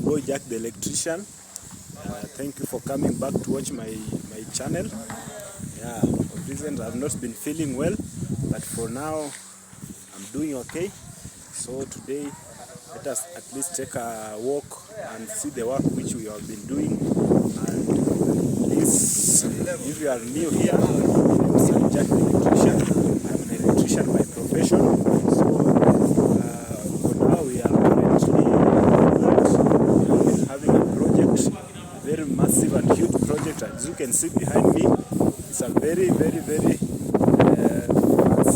boy Jack the electrician. Thank you for coming back to watch my channel. Yeah, of recent I've not been feeling well, but for now I'm doing okay. So today let us at least take a walk and see the work which we have been doing. And please, if you are new here, I'm Jack the electrician. I'm an electrician by profession. So for now we are currently having a project, a very massive and huge project. As you can see behind me, it's a very fancy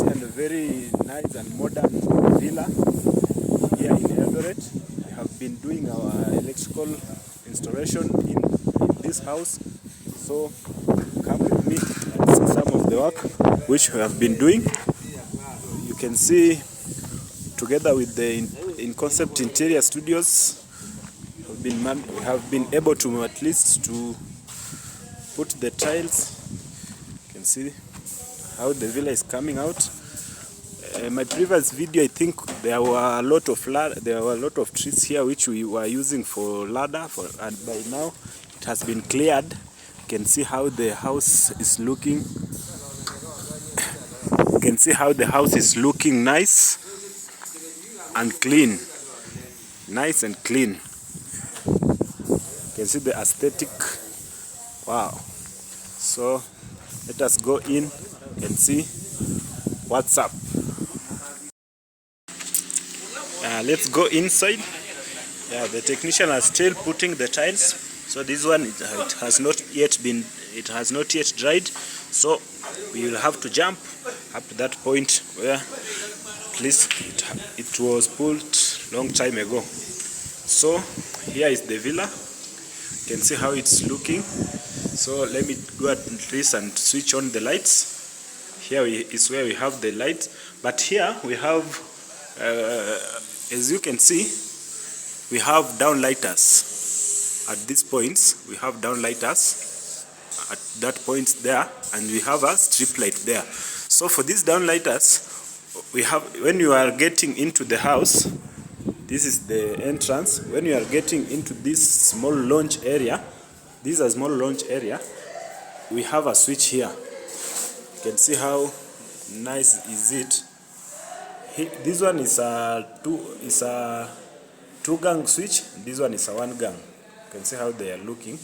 and a very nice and modern villa here in Eldoret. We have been doing our electrical installation in this house. So come with me and see some of the work which we have been doing. You can see together with the in concept interior studios, we have been able to at least to put the tiles. You can see how the villa is coming out. My previous video, I think there were a lot of trees here which we were using for ladder, and by now it has been cleared. You can see how the house is looking. You can see how the house is looking nice and clean. Nice and clean. You can see the aesthetic. Wow. So let us go in and see what's up. Let's go inside. Yeah, the technician is still putting the tiles. So this one it has not yet dried. So we will have to jump up to that point where at least it was put long time ago. So here is the villa. You can see how it's looking. So let me go at least and switch on the lights. Here is where we have the lights, but here we have, as you can see, we have downlighters. At these points, we have downlighters at that point there, and we have a strip light there. So for these downlighters, we have, when you are getting into the house, this is the entrance. When you are getting into this small lounge area, this is a small lounge area, we have a switch here. You can see how nice is it. This one is a two-gang switch. This one is a one-gang. You can see how they are looking.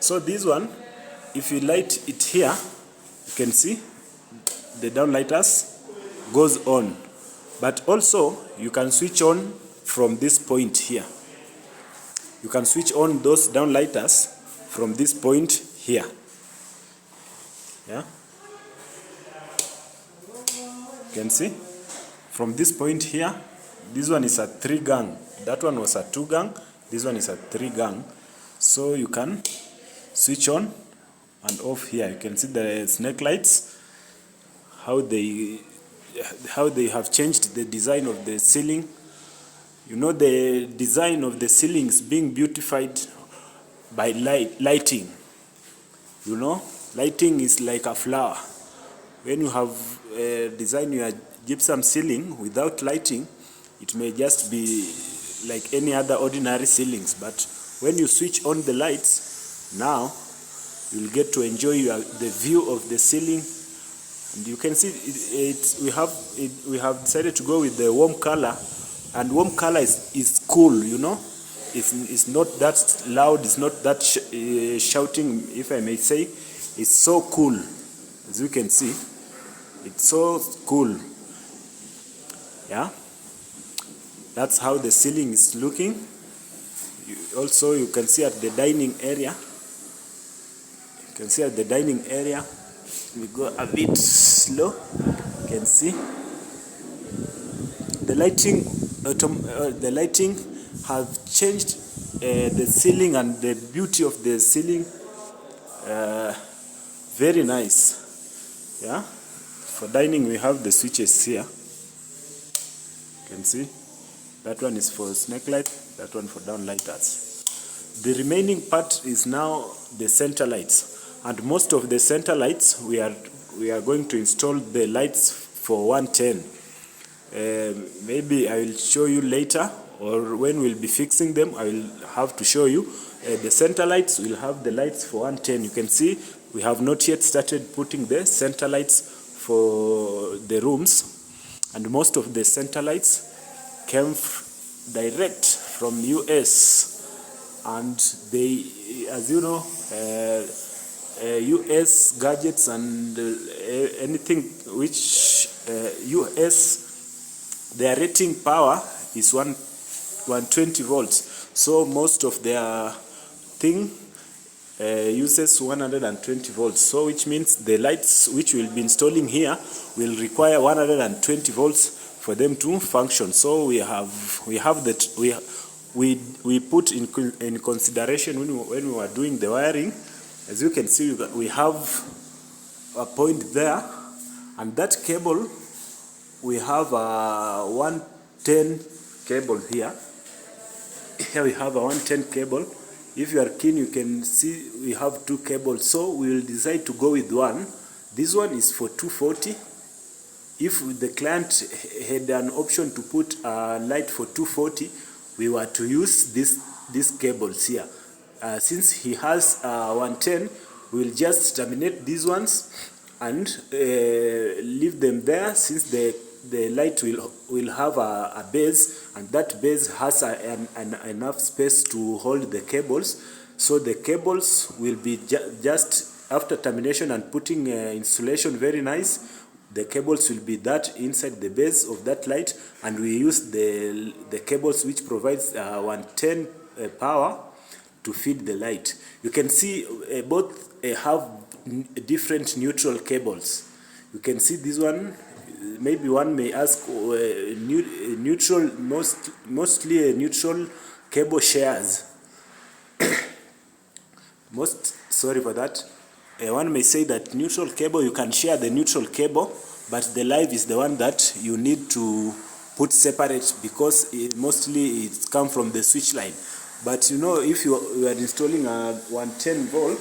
So this one, if you light it here, you can see the downlighters goes on. But also you can switch on from this point here. You can switch on those downlighters from this point here. Yeah. You can see from this point here, this one is a 3-gang, that one was a 2-gang, this one is a 3-gang. So you can switch on and off here. You can see the snake lights, how they have changed the design of the ceiling. You know, the design of the ceilings being beautified by lighting. You know, lighting is like a flower. When you have designed your gypsum ceiling without lighting, it may just be like any other ordinary ceilings. But when you switch on the lights, now you'll get to enjoy the view of the ceiling. And you can see we have decided to go with the warm color, and warm color is cool. You know, it's not that loud, it's not that shouting, if I may say. It's so cool, as you can see. It's so cool. Yeah, that's how the ceiling is looking. Also, you can see at the dining area. You can see at the dining area. We go a bit slow. You can see the lighting. The lighting have changed the ceiling and the beauty of the ceiling. Very nice. Yeah. For dining, we have the switches here. You can see that one is for snake light, that one for downlighters. The remaining part is now the center lights, and most of the center lights we are going to install the lights for 110. maybe I will show you later, or when we'll be fixing them I will have to show you. The center lights, will have the lights for 110. You can see we have not yet started putting the center lights for the rooms, and most of the center lights came direct from US, and they, as you know, US gadgets and anything which US, their rating power is 120 volts. So most of their thing uses 120 volts. So which means the lights which we'll be installing here will require 120 volts for them to function. So we have that we put in consideration when we were doing the wiring. As you can see, we have a point there, and that cable, we have a 110 cable here. Here we have a 110 cable. If you are keen, you can see we have two cables. So we will decide to go with one. This one is for 240. If the client had an option to put a light for 240, we were to use these cables here. Since he has 110, we will just terminate these ones and leave them there, since the light will have a base, and that base has enough space to hold the cables. So the cables will be just after termination and putting insulation very nice, the cables will be that inside the base of that light, and we use the cables which provides 110 power to feed the light. You can see both have different neutral cables. You can see this one. Maybe one may ask, neutral, mostly a neutral cable shares. Sorry for that. One may say that neutral cable, you can share the neutral cable, but the live is the one that you need to put separate, because mostly it comes from the switch line. But you know, if you are installing a 110 volt,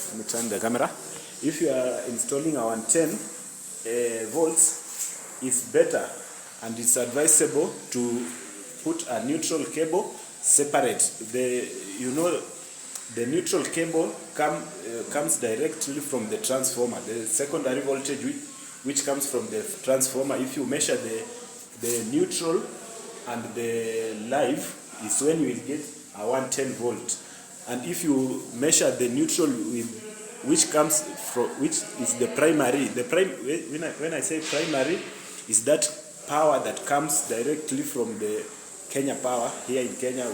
let me turn the camera. If you are installing a 110 volts, it's better and it's advisable to put a neutral cable separate. The neutral cable comes directly from the transformer, the secondary voltage which comes from the transformer. If you measure the neutral and the live, is when you will get a 110 volt. And if you measure the neutral which is the primary, when I say primary, is that power that comes directly from the Kenya power. Here in Kenya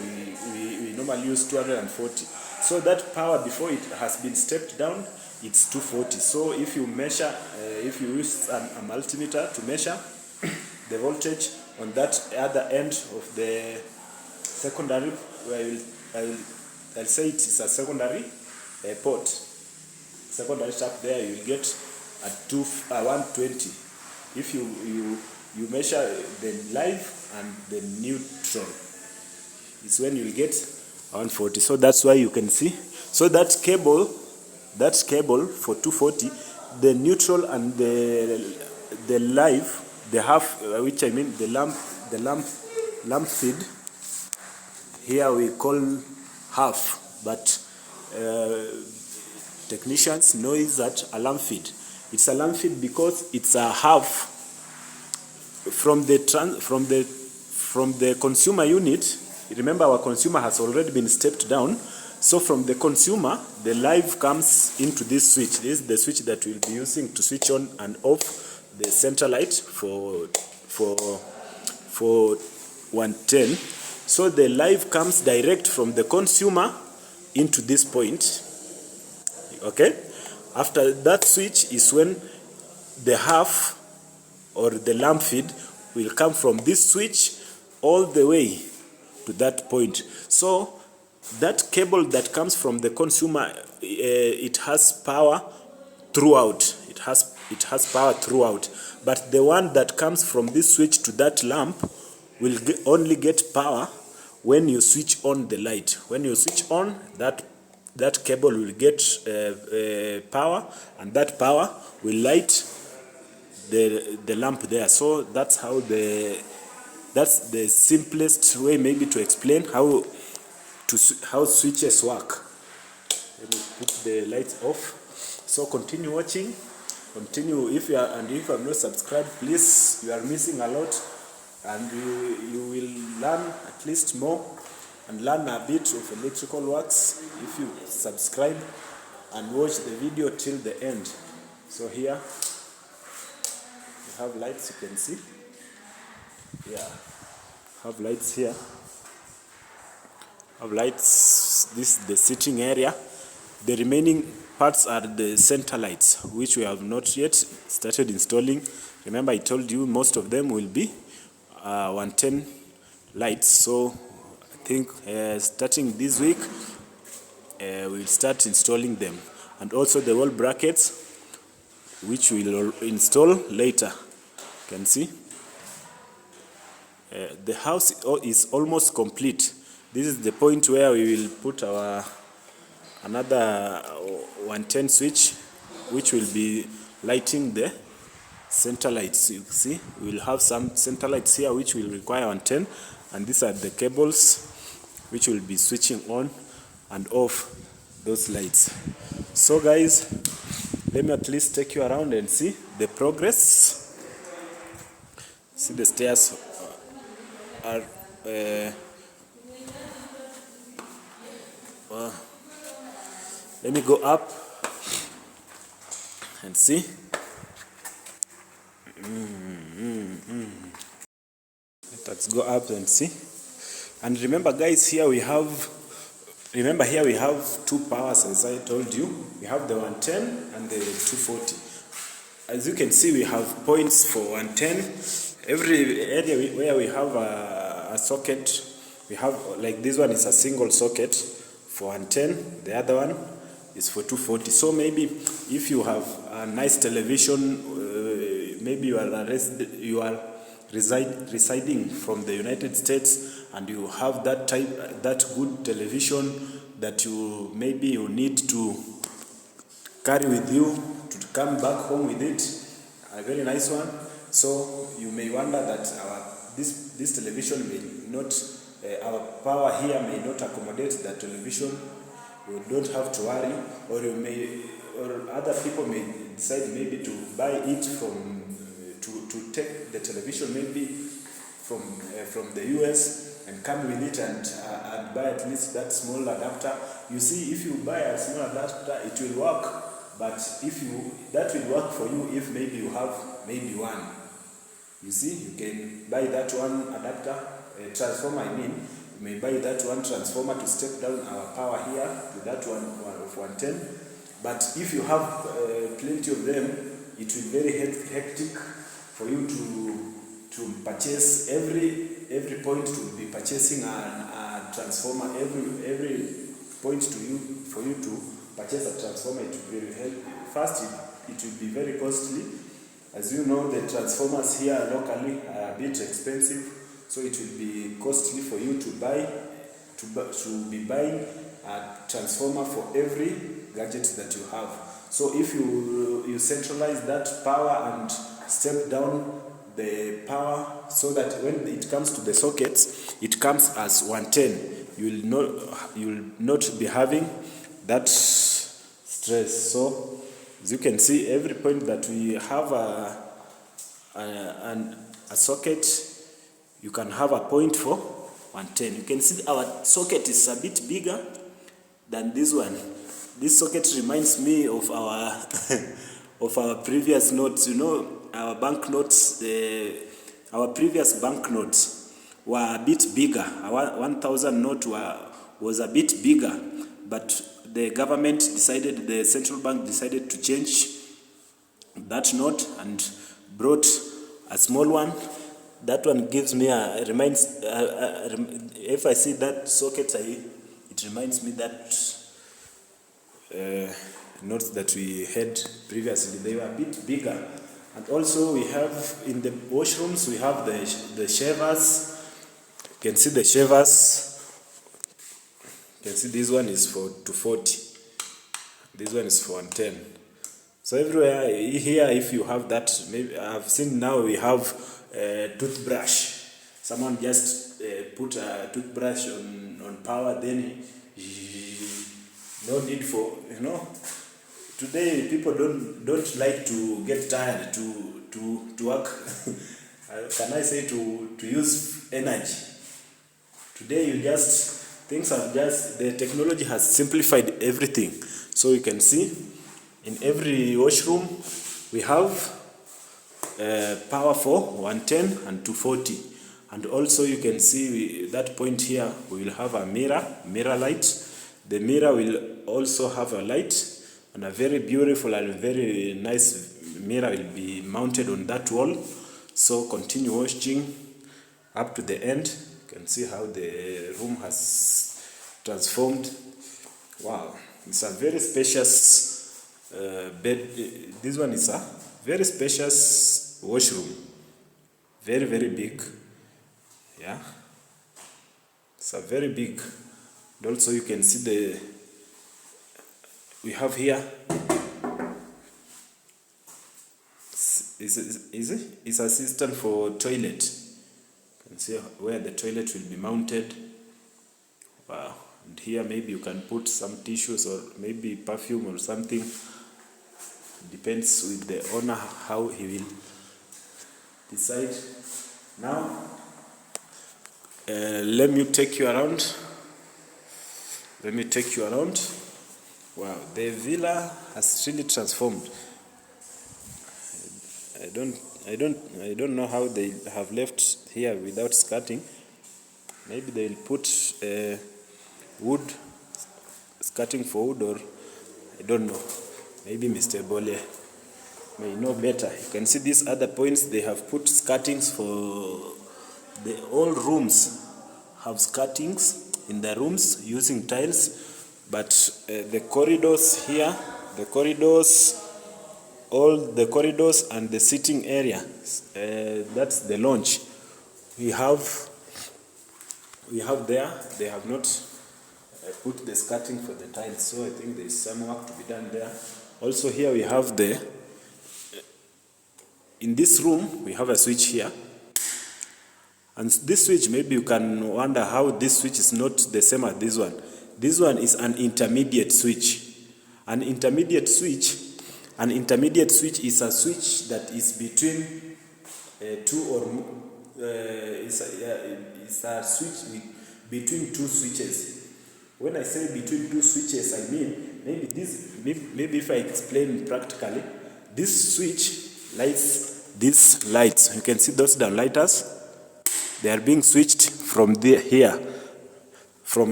we normally use 240. So that power, before it has been stepped down, it's 240. So if you measure, if you use a multimeter to measure the voltage on that other end of the secondary, I'll say it is a secondary port, secondary tap, there you will get a 120. If you measure the live and the neutral, it's when you will get 140. So that's why you can see. So that cable for 240, the neutral and the live, the half, which I mean the lamp feed, here we call half, but technicians know is that a lamp feed. It's a lamp feed because it's a half from the consumer unit. Remember, our consumer has already been stepped down. So from the consumer, the live comes into this switch. This is the switch that we'll be using to switch on and off the center light for 110. So the live comes direct from the consumer into this point. Okay? After that switch is when the half or the lamp feed will come from this switch all the way to that point. So that cable that comes from the consumer, it has power throughout. It has power throughout. But the one that comes from this switch to that lamp will only get power when you switch on the light. When you switch on, that cable will get power, and that power will light the lamp there. So that's the simplest way maybe to explain how switches work. Let me put the lights off. So continue watching. Continue. If you have not subscribed, please, you are missing a lot, and you will learn at least more and learn a bit of electrical works if you subscribe and watch the video till the end. So here we have lights, you can see. Yeah, have lights here. Have lights. This is the sitting area. The remaining parts are the center lights, which we have not yet started installing. Remember, I told you most of them will be 110 lights. So I think starting this week, we'll start installing them. And also the wall brackets, which we'll install later. You can see. The house is almost complete. This is the point where we will put our another 110 switch, which will be lighting the center lights. You see, we will have some center lights here which will require 110, and these are the cables which will be switching on and off those lights. So guys, let me at least take you around and see the progress. See, the stairs are let me go up and see. Let's go up and see. And remember guys, here we have two powers, as I told you. We have the 110 and the 240. As you can see, we have points for 110. Every area where we have a socket, we have, like this one is a single socket for 110, the other one is for 240. So maybe if you have a nice television, maybe you are residing from the United States, and you have that good television that you need to carry with you to come back home with it, a very nice one. So you may wonder that this television may not, our power here may not accommodate that television. You don't have to worry, or other people may decide maybe to buy it to take the television maybe from the US and come with it and buy at least that small adapter. You see, if you buy a small adapter, it will work, but that will work for you if maybe you have maybe one. You see, you can buy that one adapter, transformer I mean. You may buy that one transformer to step down our power here to that one of 110. But if you have plenty of them, it will be very hectic for you to purchase every point to be purchasing a transformer. Every point for you to purchase a transformer, it will be first. It will be very costly. As you know, the transformers here locally are a bit expensive. So it will be costly for you to be buying a transformer for every gadget that you have. So if you centralize that power and step down the power so that when it comes to the sockets, it comes as 110, you will not be having that stress. So as you can see, every point that we have a socket, you can have a point for 110. You can see our socket is a bit bigger than this one. This socket reminds me of our of our previous notes. You know, our banknotes. Our previous banknotes were a bit bigger. Our 1,000 note was a bit bigger, but the government decided, the central bank decided to change that note and brought a small one. That one gives me if I see that socket, it reminds me that notes that we had previously. They were a bit bigger. And also we have in the washrooms, we have the shavers. You can see the shavers. You can see this one is for 240. This one is for 110. So everywhere here, if you have that, maybe I've seen now we have a toothbrush. Someone just put a toothbrush on power, then no need for, today people don't like to get tired to work. Can I say to use energy? Today the technology has simplified everything. So you can see in every washroom we have power for 110 and 240. And also you can see that point here, we will have a mirror light. The mirror will also have a light, and a very beautiful and very nice mirror will be mounted on that wall. So continue watching up to the end. You can see how the room has transformed. Wow, it's a very spacious bed. This one is a very spacious washroom, very, very big. Yeah, it's a very big. And also you can see we have here is a system for toilet. You can see where the toilet will be mounted. Wow. And here maybe you can put some tissues or maybe perfume or something. Depends with the owner how he will decide. Now let me take you around. Wow, the villa has really transformed. I don't know how they have left here without skirting. Maybe they'll put wood, skirting for wood, or I don't know. Maybe Mr. Bole may know better. You can see these other points, they have put skirtings for all rooms have skirtings in the rooms using tiles, but the corridors here, all the corridors and the sitting area, that's the lounge. We have there, they have not put the skirting for the tiles, so I think there is some work to be done there. Also here we have in this room we have a switch here. And this switch, maybe you can wonder how this switch is not the same as this one. This one is an intermediate switch. An intermediate switch is a switch that is between it's a switch between two switches. When I say between two switches, I mean maybe if I explain practically, this switch lights these lights. You can see those downlighters. They are being switched from here.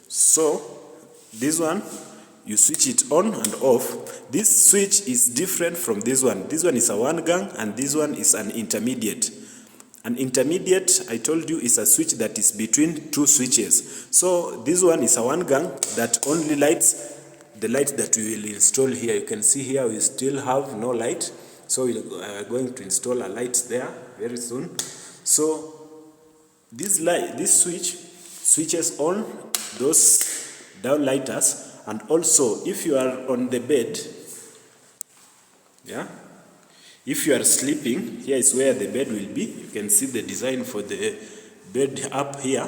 So this one, you switch it on and off. This switch is different from this one. This one is a one gang and this one is an intermediate. An intermediate, I told you, is a switch that is between two switches. So this one is a one gang that only lights the light that we will install here. You can see here we still have no light. So we are going to install a light there very soon. So this switch switches on those downlighters, and also if you are on the bed, if you are sleeping, here is where the bed will be. You can see the design for the bed up here.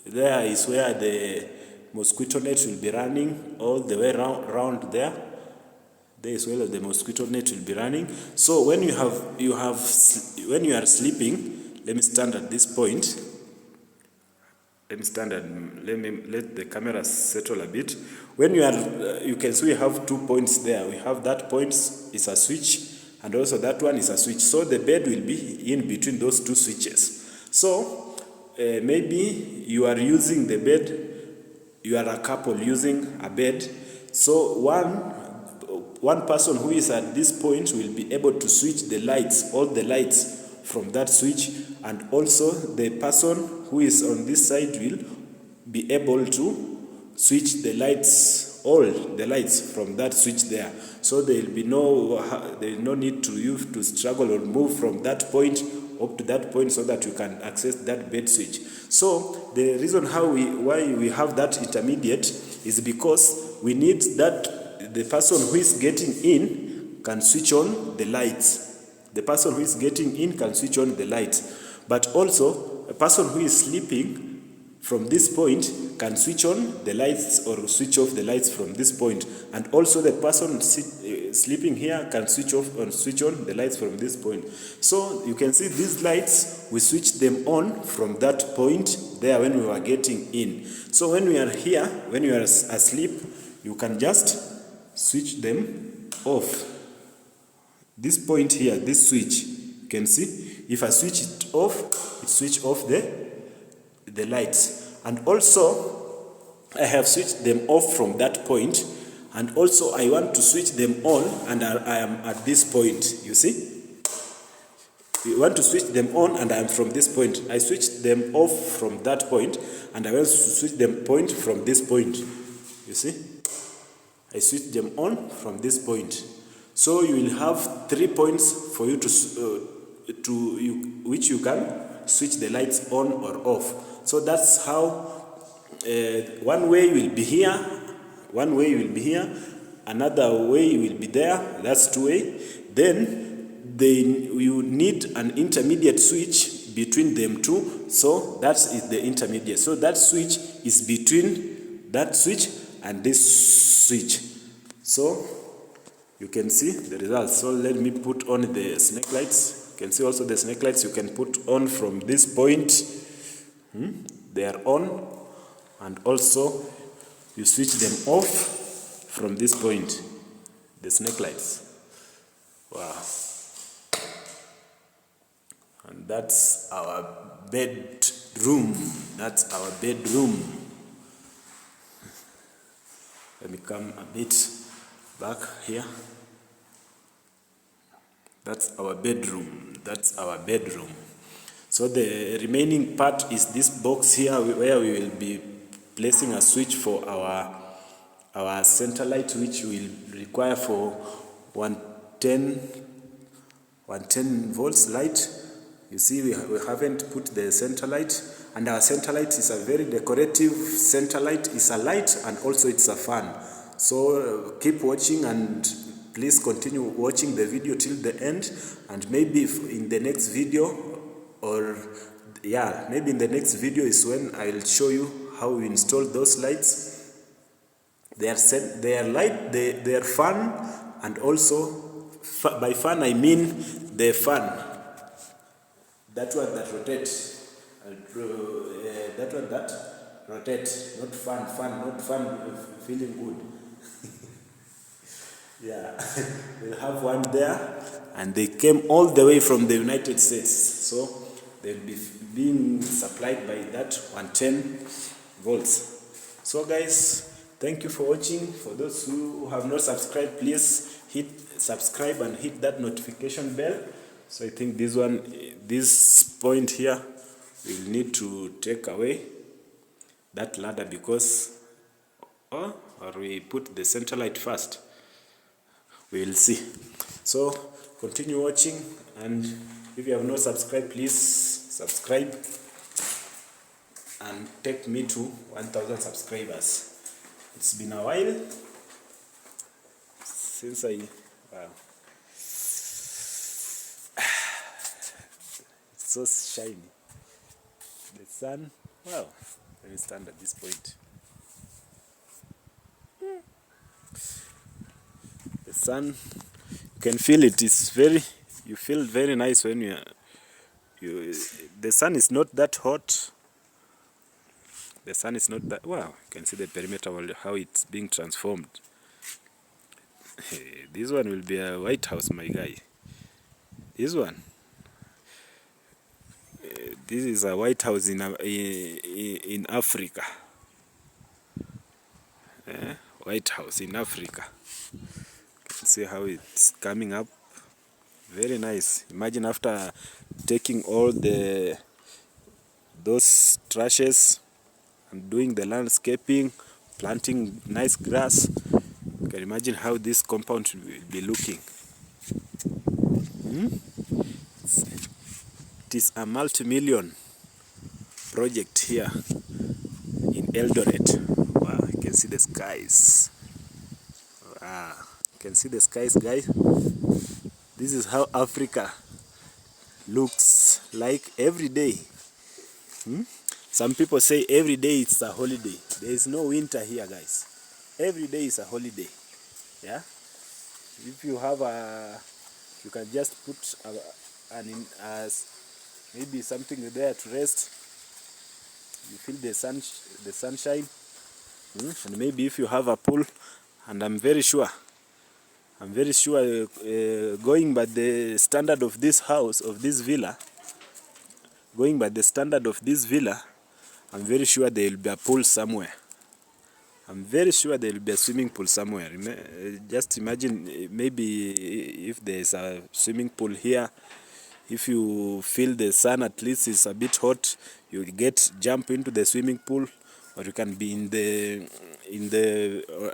There is where the mosquito net will be running all the way around there. There is where the mosquito net will be running. So when when you are sleeping, let me stand at this point. Let the camera settle a bit. When you can see we have 2 points there. We have that point is a switch, and also that one is a switch. So the bed will be in between those two switches. So maybe you are using the bed. You are a couple using a bed. So one person who is at this point will be able to switch the lights, all the lights from that switch, and also the person who is on this side will be able to switch the lights, all the lights from that switch there. So there will be no need to you to struggle or move from that point up to that point so that you can access that bed switch. So the reason why we have that intermediate is because we need that the person who is getting in can switch on the lights. The person who is getting in can switch on the lights. But also, a person who is sleeping from this point can switch on the lights or switch off the lights from this point. And also the person sleeping here can switch off or switch on the lights from this point. So you can see these lights, we switch them on from that point there when we were getting in. So when we are here, when you are asleep, you can just switch them off. This point here, this switch, you can see, if I switch it off, it switch off the lights. And also, I have switched them off from that point, and also I want to switch them on, and I am at this point, you see? You want to switch them on, and I am from this point. I switched them off from that point, and I want to switch them point from this point, you see? I switched them on from this point. So you will have 3 points for you which you can switch the lights on or off. So that's how one way will be here, one way will be here, another way will be there, that's 2 way. Then you need an intermediate switch between them two, so that is the intermediate. So that switch is between that switch and this switch. So you can see the results. So let me put on the snake lights. You can see also the snake lights you can put on from this point. They are on, and also you switch them off from this point, the snake lights. Wow. And that's our bedroom. That's our bedroom. Let me come a bit back here. That's our bedroom. That's our bedroom. So the remaining part is this box here where we will be placing a switch for our center light, which we will require for 110 volts light. You see, we haven't put the center light, and our center light is a very decorative center light. It's a light and also it's a fan. So keep watching, and please continue watching the video till the end, and maybe in the next video, maybe in the next video is when I'll show you how we install those lights. They are fan, and also by fan I mean the fan, that one that rotates, that one that rotates, not fan feeling good. Yeah, we'll have one there, and they came all the way from the United States, so they'll be being supplied by that 110 volts. So guys, thank you for watching. For those who have not subscribed, please hit subscribe and hit that notification bell. So I think this point here, we'll need to take away that ladder because, or we put the center light first. We will see. So continue watching, and if you have not subscribed, please subscribe and take me to 1,000 subscribers. It's been a while since wow. It's so shiny. The sun, wow. Let me stand at this point. The sun, you can feel it. It's you feel very nice when the sun is not that hot. The sun is not that, wow, you can see the perimeter, how it's being transformed. This one will be a White House, my guy. This one. This is a White House in Africa. White House in Africa. See how it's coming up. Very nice. Imagine after taking all those trashes and doing the landscaping, planting nice grass. You can imagine how this compound will be looking. It is a multi-million project here in Eldoret. Wow, you can see the skies. Wow. You can see the skies, guys. This is how Africa looks like every day. Some people say every day it's a holiday. There is no winter here, guys. Every day is a holiday. Yeah. If you have you can just put maybe something there to rest. You feel the sunshine. And maybe if you have a pool, and I'm very sure going by the standard of this house, of this villa, I'm very sure there will be a pool somewhere. I'm very sure there will be a swimming pool somewhere. Just imagine, maybe if there is a swimming pool here, if you feel the sun at least is a bit hot, you'll jump into the swimming pool, or you can be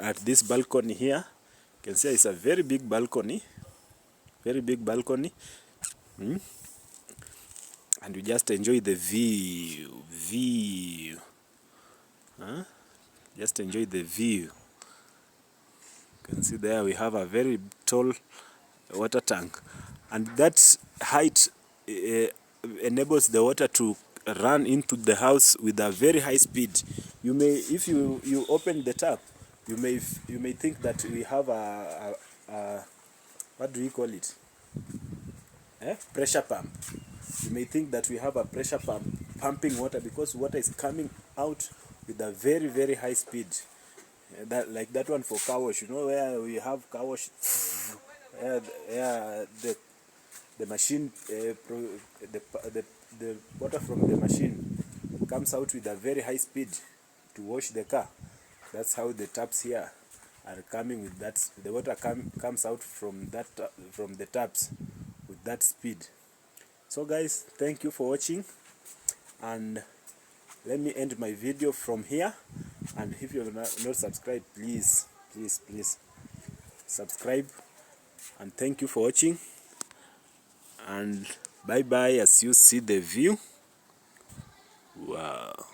at this balcony here. You can see it's a very big balcony, and you just enjoy the view. Just enjoy the view. You can see there we have a very tall water tank, and that height enables the water to run into the house with a very high speed. You may, if you open the tap, you may think that we have a what do we call it? Pressure pump. You may think that we have a pressure pump pumping water, because water is coming out with a very, very high speed. Like that one for car wash, where we have car wash. The machine, the water from the machine comes out with a very high speed to wash the car. That's how the taps here are coming with that. The water comes out from the taps with that speed. So guys, thank you for watching, and let me end my video from here. And if you have not subscribed, please subscribe, and thank you for watching, and bye bye as you see the view. Wow.